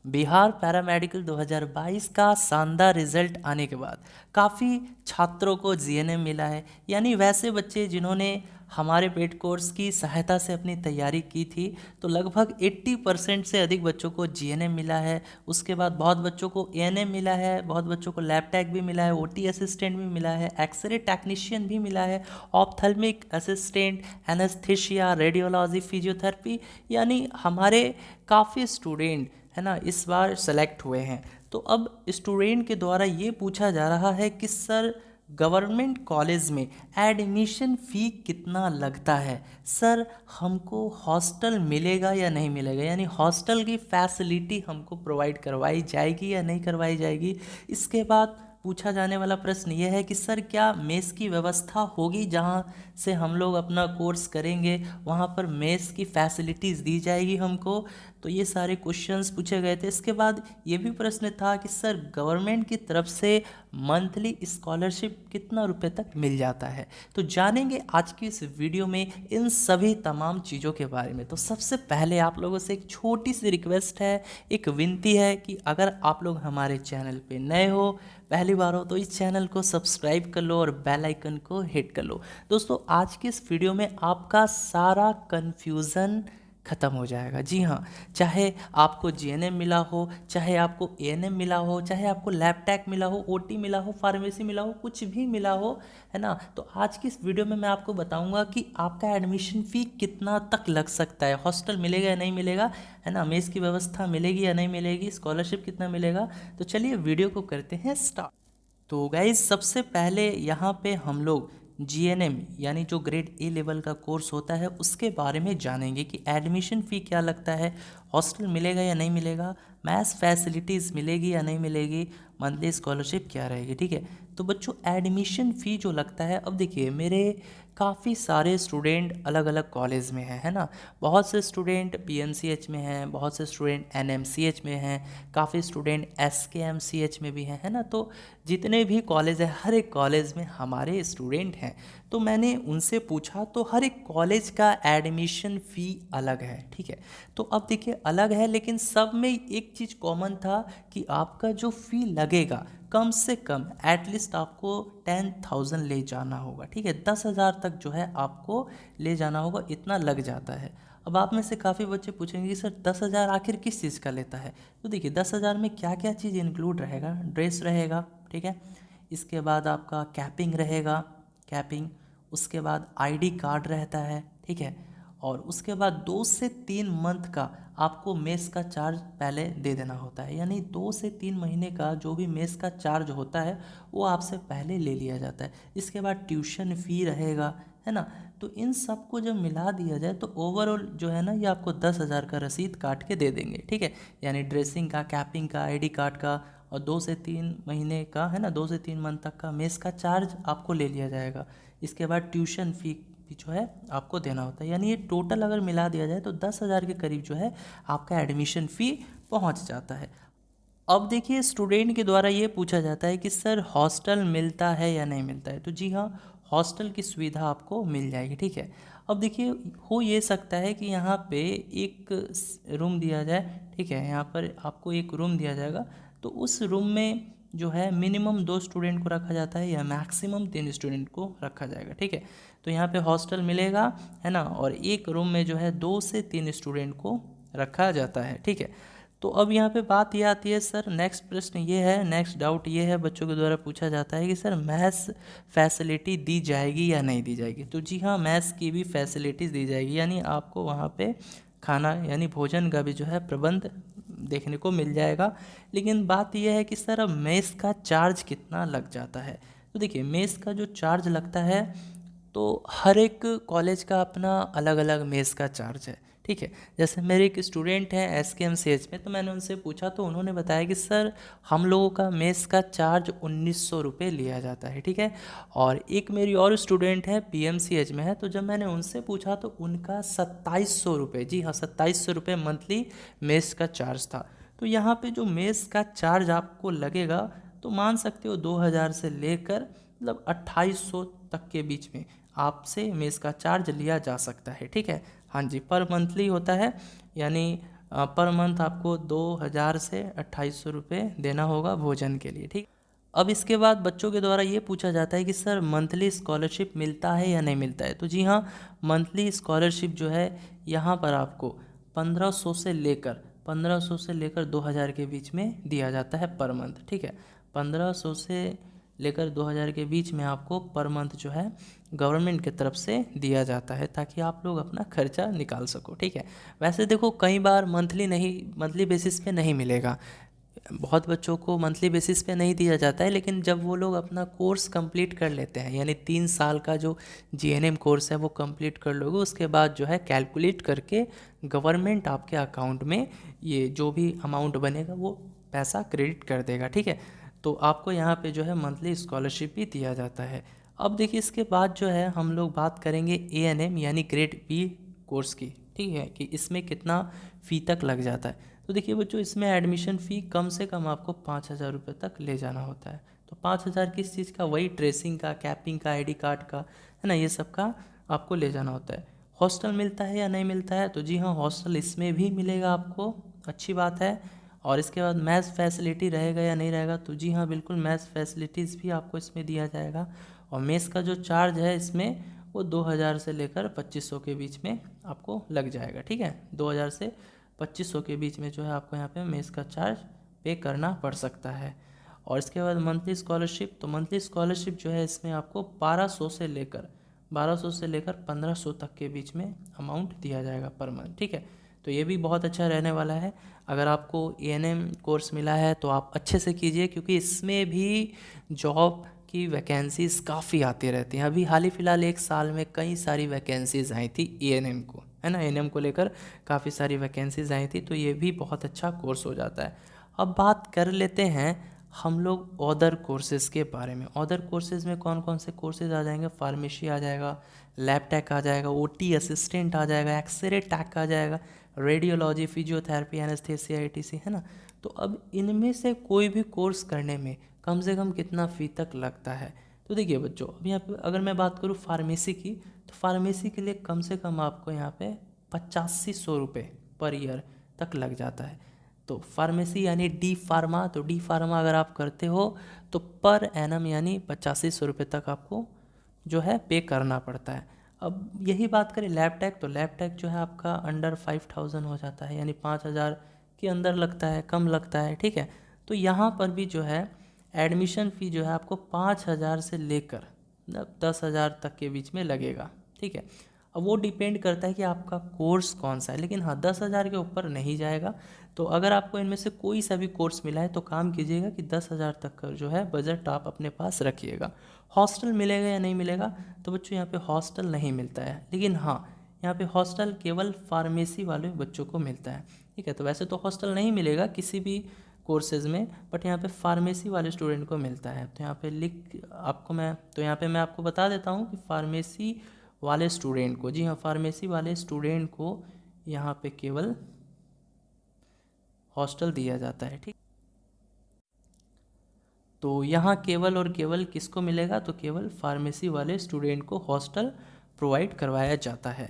Bihar paramedical 2022 का शानदार result आने के बाद काफ़ी छात्रों को जीएनएम मिला है। यानी वैसे बच्चे जिन्होंने हमारे पेड कोर्स की सहायता से अपनी तैयारी की थी, तो लगभग 80% से अधिक बच्चों को जीएनएम मिला है। उसके बाद बहुत बच्चों को एएनएम मिला है, बहुत बच्चों को लैब टेक भी मिला है, ओटी असिस्टेंट भी मिला है, एक्सरे टेक्नीशियन भी मिला है, ophthalmic assistant, anaesthesia, radiology, physiotherapy. यानी हमारे काफ़ी स्टूडेंट है ना इस बार सेलेक्ट हुए हैं। तो अब स्टूडेंट के द्वारा ये पूछा जा रहा है कि सर गवर्नमेंट कॉलेज में एडमिशन फ़ी कितना लगता है। सर हमको हॉस्टल मिलेगा या नहीं मिलेगा, यानी हॉस्टल की फैसिलिटी हमको प्रोवाइड करवाई जाएगी या नहीं करवाई जाएगी। इसके बाद पूछा जाने वाला प्रश्न ये है कि सर क्या मेस की व्यवस्था होगी, जहाँ से हम लोग अपना कोर्स करेंगे वहाँ पर मेस की फैसिलिटीज़ दी जाएगी हमको। तो ये सारे क्वेश्चंस पूछे गए थे। इसके बाद ये भी प्रश्न था कि सर गवर्नमेंट की तरफ से मंथली स्कॉलरशिप कितना रुपए तक मिल जाता है। तो जानेंगे आज की इस वीडियो में इन सभी तमाम चीज़ों के बारे में। तो सबसे पहले आप लोगों से एक छोटी सी रिक्वेस्ट है, एक विनती है कि अगर आप लोग हमारे चैनल पे नए हो, पहली बार हो, तो इस चैनल को सब्सक्राइब कर लो और बेल आइकन को हिट कर लो। दोस्तों आज की इस वीडियो में आपका सारा कन्फ्यूज़न ख़त्म हो जाएगा। जी हाँ, चाहे आपको जीएनएम मिला हो, चाहे आपको एएनएम मिला हो, चाहे आपको लैब टेक मिला हो, ओटी मिला हो, फार्मेसी मिला हो, कुछ भी मिला हो, है ना। तो आज की इस वीडियो में मैं आपको बताऊंगा कि आपका एडमिशन फ़ी कितना तक लग सकता है, हॉस्टल मिलेगा या नहीं मिलेगा, है ना, मेस की व्यवस्था मिलेगी या नहीं मिलेगी, स्कॉलरशिप कितना मिलेगा। तो चलिए वीडियो को करते हैं स्टार्ट। तो गाइज सबसे पहले यहाँ पे हम लोग जीएनएम यानी जो ग्रेड ए लेवल का कोर्स होता है उसके बारे में जानेंगे कि एडमिशन फ़ी क्या लगता है, हॉस्टल मिलेगा या नहीं मिलेगा, मैथ्स फैसिलिटीज़ मिलेगी या नहीं मिलेगी, मंथली स्कॉलरशिप क्या रहेगी। ठीक है, तो बच्चों एडमिशन फ़ी जो लगता है, अब देखिए मेरे काफ़ी सारे स्टूडेंट अलग अलग कॉलेज में हैं, है ना। बहुत से स्टूडेंट पीएमसीएच में हैं, बहुत से स्टूडेंट एनएमसीएच में हैं, काफ़ी स्टूडेंट एसकेएमसीएच में भी हैं, है ना। तो जितने भी कॉलेज हैं हर एक कॉलेज में हमारे स्टूडेंट हैं। तो मैंने उनसे पूछा तो हर एक कॉलेज का एडमिशन फ़ी अलग है। ठीक है, तो अब देखिए अलग है, लेकिन सब में एक चीज़ कॉमन था कि आपका जो फ़ी लगेगा कम से कम एटलीस्ट आपको 10,000 ले जाना होगा। ठीक है, 10,000 तक जो है आपको ले जाना होगा, इतना लग जाता है। अब आप में से काफ़ी बच्चे पूछेंगे कि सर 10,000 आखिर किस चीज़ का लेता है। तो देखिए 10,000 में क्या क्या चीज़ इंक्लूड रहेगा, ड्रेस रहेगा, ठीक है, इसके बाद आपका कैपिंग रहेगा, कैपिंग, उसके बाद आईडी कार्ड रहता है, ठीक है, और उसके बाद 2 से 3 मंथ का आपको मेस का चार्ज पहले दे देना होता है। यानी 2 से 3 महीने का जो भी मेस का चार्ज होता है वो आपसे पहले ले लिया जाता है। इसके बाद ट्यूशन फ़ी रहेगा, है ना। तो इन सब को जब मिला दिया जाए तो ओवरऑल जो है ना ये आपको 10,000 का रसीद काट के दे देंगे। ठीक है, यानी ड्रेसिंग का, कैपिंग का, आईडी कार्ड का और 2 से 3 महीने का, है ना, 2 से 3 मंथ तक का मेस का चार्ज आपको ले लिया जाएगा। इसके बाद ट्यूशन फ़ी भी जो है आपको देना होता है। यानी ये टोटल अगर मिला दिया जाए तो 10,000 के करीब जो है आपका एडमिशन फ़ी पहुंच जाता है। अब देखिए स्टूडेंट के द्वारा ये पूछा जाता है कि सर हॉस्टल मिलता है या नहीं मिलता है। तो जी हाँ, हॉस्टल की सुविधा आपको मिल जाएगी। ठीक है, अब देखिए हो ये सकता है कि यहाँ पे एक रूम दिया जाए, ठीक है, यहाँ पर आपको एक रूम दिया जाएगा, तो उस रूम में जो है मिनिमम 2 स्टूडेंट को रखा जाता है या मैक्सिमम 3 स्टूडेंट को रखा जाएगा। ठीक है, तो यहाँ पे हॉस्टल मिलेगा, है ना, और एक रूम में जो है 2 से 3 स्टूडेंट को रखा जाता है। ठीक है, तो अब यहाँ पे बात ये आती है, सर नेक्स्ट प्रश्न ये है, नेक्स्ट डाउट ये है, बच्चों के द्वारा पूछा जाता है कि सर मैथ्स फैसिलिटी दी जाएगी या नहीं दी जाएगी। तो जी हाँ, मैथ्स की भी फैसिलिटीज़ दी जाएगी, यानी आपको वहाँ पे खाना यानी भोजन का भी जो है प्रबंध देखने को मिल जाएगा। लेकिन बात यह है कि सर अब मेस का चार्ज कितना लग जाता है। तो देखिए मेस का जो चार्ज लगता है तो हर एक कॉलेज का अपना अलग अलग मेस का चार्ज है। ठीक है, जैसे मेरे एक स्टूडेंट हैं एसकेएमसीएच में, तो मैंने उनसे पूछा तो उन्होंने बताया कि सर हम लोगों का मेस का चार्ज 1,900 रुपये लिया जाता है। ठीक है, और एक मेरी और स्टूडेंट है पीएमसीएच में है, तो जब मैंने उनसे पूछा तो उनका 2,700 रुपये, जी हाँ 2,700 रुपये मंथली मेस का चार्ज था। तो यहाँ पे जो मेस का चार्ज आपको लगेगा तो मान सकते हो 2,000 से लेकर मतलब 2,800 तक के बीच में आपसे मेस का चार्ज लिया जा सकता है। ठीक है, हाँ जी, पर मंथली होता है, यानी पर मंथ आपको 2000 से 2800 रुपये देना होगा भोजन के लिए, ठीक। अब इसके बाद बच्चों के द्वारा ये पूछा जाता है कि सर मंथली स्कॉलरशिप मिलता है या नहीं मिलता है। तो जी हाँ, मंथली स्कॉलरशिप जो है यहाँ पर आपको 1500 से लेकर 2000 के बीच में दिया जाता है पर मंथ, ठीक है। 1500 से लेकर 2000 के बीच में आपको पर मंथ जो है गवर्नमेंट की तरफ से दिया जाता है, ताकि आप लोग अपना खर्चा निकाल सको, ठीक है। वैसे देखो कई बार मंथली बेसिस पे नहीं मिलेगा, बहुत बच्चों को मंथली बेसिस पे नहीं दिया जाता है, लेकिन जब वो लोग अपना कोर्स कंप्लीट कर लेते हैं, यानी 3 साल का जो जीएनएम कोर्स है वो कंप्लीट कर लोगे, उसके बाद जो है कैलकुलेट करके गवर्नमेंट आपके अकाउंट में ये जो भी अमाउंट बनेगा वो पैसा क्रेडिट कर देगा, ठीक है। तो आपको यहाँ पे जो है मंथली स्कॉलरशिप भी दिया जाता है। अब देखिए इसके बाद जो है हम लोग बात करेंगे एएनएम यानी ग्रेड बी कोर्स की, ठीक है, कि इसमें कितना फ़ी तक लग जाता है। तो देखिए बच्चों, इसमें एडमिशन फ़ी कम से कम आपको 5000 रुपये तक ले जाना होता है। तो 5000 किस चीज़ का, वही ड्रेसिंग का, कैपिंग का, आईडी कार्ड का, है ना, ये सब का आपको ले जाना होता है। हॉस्टल मिलता है या नहीं मिलता है, तो जी हाँ, हॉस्टल इसमें भी मिलेगा आपको, अच्छी बात है। और इसके बाद मैथ फैसिलिटी रहेगा या नहीं रहेगा, तो जी हाँ बिल्कुल, मैथ फैसिलिटीज़ भी आपको इसमें दिया जाएगा। और मेस का जो चार्ज है इसमें वो 2000 से लेकर 2500 के बीच में आपको लग जाएगा, ठीक है। 2000 से 2500 के बीच में जो है आपको यहाँ पे मेस का चार्ज पे करना पड़ सकता है। और इसके बाद मंथली स्कॉलरशिप, तो मंथली स्कॉलरशिप जो है इसमें आपको 1200 से लेकर 1500 तक के बीच में अमाउंट दिया जाएगा पर मंथ, ठीक है। तो ये भी बहुत अच्छा रहने वाला है। अगर आपको एएनएम कोर्स मिला है तो आप अच्छे से कीजिए, क्योंकि इसमें भी जॉब की वैकेंसीज़ काफ़ी आती रहती हैं। अभी हाल ही फ़िलहाल 1 साल में कई सारी वैकेंसीज़ आई थी एएनएम को, है ना, एएनएम को लेकर काफ़ी सारी वैकेंसीज़ आई थी, तो ये भी बहुत अच्छा कोर्स हो जाता है। अब बात कर लेते हैं हम लोग अदर कोर्सेज़ के बारे में। अदर कोर्सेज़ में कौन कौन से कोर्सेज़ आ जाएंगे, फार्मेसी आ जाएगा, लैब टेक आ जाएगा, ओटी असिस्टेंट आ जाएगा, एक्सरे टेक आ जाएगा, रेडियोलॉजी, फिजियोथेरेपी, एनेस्थेसिया, एटीसी, है ना। तो अब इनमें से कोई भी कोर्स करने में कम से कम कितना फ़ी तक लगता है। तो देखिए बच्चों, अब यहाँ पे अगर मैं बात करूँ फार्मेसी की, तो फार्मेसी के लिए कम से कम आपको यहाँ पे 8500 रुपये पर ईयर तक लग जाता है। तो फार्मेसी यानी डी फार्मा, तो डी फार्मा अगर आप करते हो तो पर एनम यानी 8500 रुपये तक आपको जो है पे करना पड़ता है। अब यही बात करें लैब टेक, तो लैब टेक जो है आपका अंडर 5000 हो जाता है, यानी 5000 के अंदर लगता है, कम लगता है, ठीक है। तो यहाँ पर भी जो है एडमिशन फ़ी जो है आपको 5000 से लेकर 10,000 तक के बीच में लगेगा, ठीक है। अब वो डिपेंड करता है कि आपका कोर्स कौन सा है, लेकिन हाँ 10,000 के ऊपर नहीं जाएगा। तो अगर आपको इनमें से कोई सा भी कोर्स मिला है तो काम कीजिएगा कि 10,000 तक का जो है बजट आप अपने पास रखिएगा। हॉस्टल मिलेगा या नहीं मिलेगा, तो बच्चों यहाँ पे हॉस्टल नहीं मिलता है, लेकिन हाँ यहाँ पे हॉस्टल केवल फार्मेसी वाले बच्चों को मिलता है, ठीक है। तो वैसे तो हॉस्टल नहीं मिलेगा किसी भी कोर्सेज़ में, बट यहाँ पे फार्मेसी वाले स्टूडेंट को मिलता है। तो यहाँ पे यहाँ पे मैं आपको बता देता हूँ कि फार्मेसी वाले स्टूडेंट को, जी हाँ, फार्मेसी वाले स्टूडेंट को यहाँ पे केवल हॉस्टल दिया जाता है, ठीक। तो यहाँ केवल और केवल किसको मिलेगा, तो केवल फार्मेसी वाले स्टूडेंट को हॉस्टल प्रोवाइड करवाया जाता है।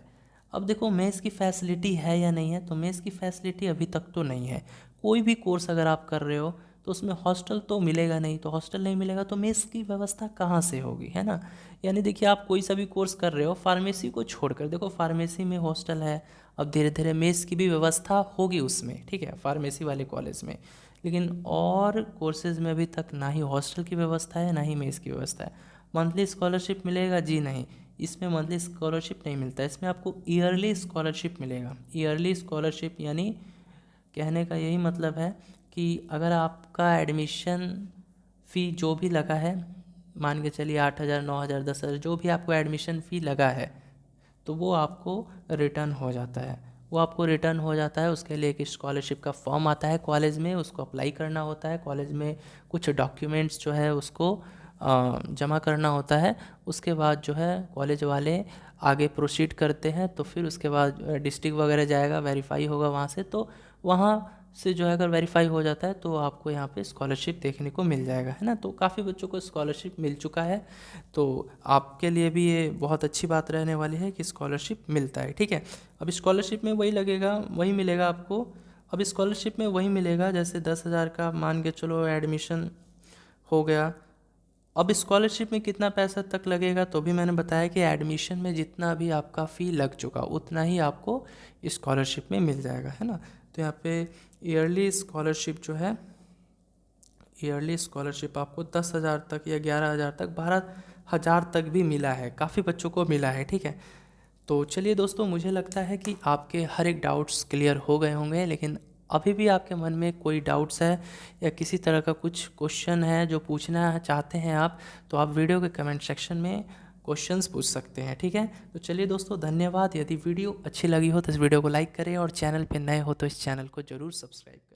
अब देखो मेस की फैसिलिटी है या नहीं है, तो मेस की फैसिलिटी अभी तक तो नहीं है। कोई भी कोर्स अगर आप कर रहे हो तो उसमें हॉस्टल तो मिलेगा नहीं, तो हॉस्टल नहीं मिलेगा तो मेस की व्यवस्था कहाँ से होगी, है ना। यानी देखिए आप कोई सा भी कोर्स कर रहे हो, फार्मेसी को छोड़कर, देखो फार्मेसी में हॉस्टल है, अब धीरे धीरे मेस की भी व्यवस्था होगी उसमें, ठीक है, फार्मेसी वाले कॉलेज में। लेकिन और कोर्सेज़ में अभी तक ना ही हॉस्टल की व्यवस्था है ना ही मेस की व्यवस्था है। मंथली स्कॉलरशिप मिलेगा, जी नहीं, इसमें मंथली स्कॉलरशिप नहीं मिलता है, इसमें आपको ईयरली स्कॉलरशिप मिलेगा। ईयरली स्कॉलरशिप यानी कहने का यही मतलब है कि अगर आपका एडमिशन फ़ी जो भी लगा है, मान के चलिए 8,000, 9,000, 10,000, जो भी आपको एडमिशन फ़ी लगा है, तो वो आपको रिटर्न हो जाता है। वो आपको रिटर्न हो जाता है, उसके लिए एक स्कॉलरशिप का फॉर्म आता है कॉलेज में, उसको अप्लाई करना होता है। कॉलेज में कुछ डॉक्यूमेंट्स जो है उसको जमा करना होता है। उसके बाद जो है कॉलेज वाले आगे प्रोसीड करते हैं, तो फिर उसके बाद डिस्ट्रिक्ट वगैरह जाएगा, वेरीफाई होगा वहाँ से, तो वहाँ से जो है अगर वेरीफाई हो जाता है तो आपको यहाँ पे स्कॉलरशिप देखने को मिल जाएगा, है ना। तो काफ़ी बच्चों को स्कॉलरशिप मिल चुका है, तो आपके लिए भी ये बहुत अच्छी बात रहने वाली है कि स्कॉलरशिप मिलता है, ठीक है। अब स्कॉलरशिप में वही मिलेगा आपको अब स्कॉलरशिप में वही मिलेगा, जैसे 10,000 का मान के चलो एडमिशन हो गया। अब स्कॉलरशिप में कितना पैसा तक लगेगा, तो भी मैंने बताया कि एडमिशन में जितना भी आपका फ़ी लग चुका उतना ही आपको स्कॉलरशिप में मिल जाएगा, है ना। तो यहाँ पे ईयरली स्कॉलरशिप जो है, ईयरली स्कॉलरशिप आपको 10,000 तक या 11,000 तक, 12,000 तक भी मिला है, काफ़ी बच्चों को मिला है, ठीक है। तो चलिए दोस्तों, मुझे लगता है कि आपके हर एक डाउट्स क्लियर हो गए होंगे, लेकिन अभी भी आपके मन में कोई डाउट्स है या किसी तरह का कुछ क्वेश्चन है जो पूछना चाहते हैं आप, तो आप वीडियो के कमेंट सेक्शन में क्वेश्चंस पूछ सकते हैं, ठीक है। तो चलिए दोस्तों, धन्यवाद। यदि वीडियो अच्छी लगी हो तो इस वीडियो को लाइक करें और चैनल पे नए हो तो इस चैनल को ज़रूर सब्सक्राइब करें।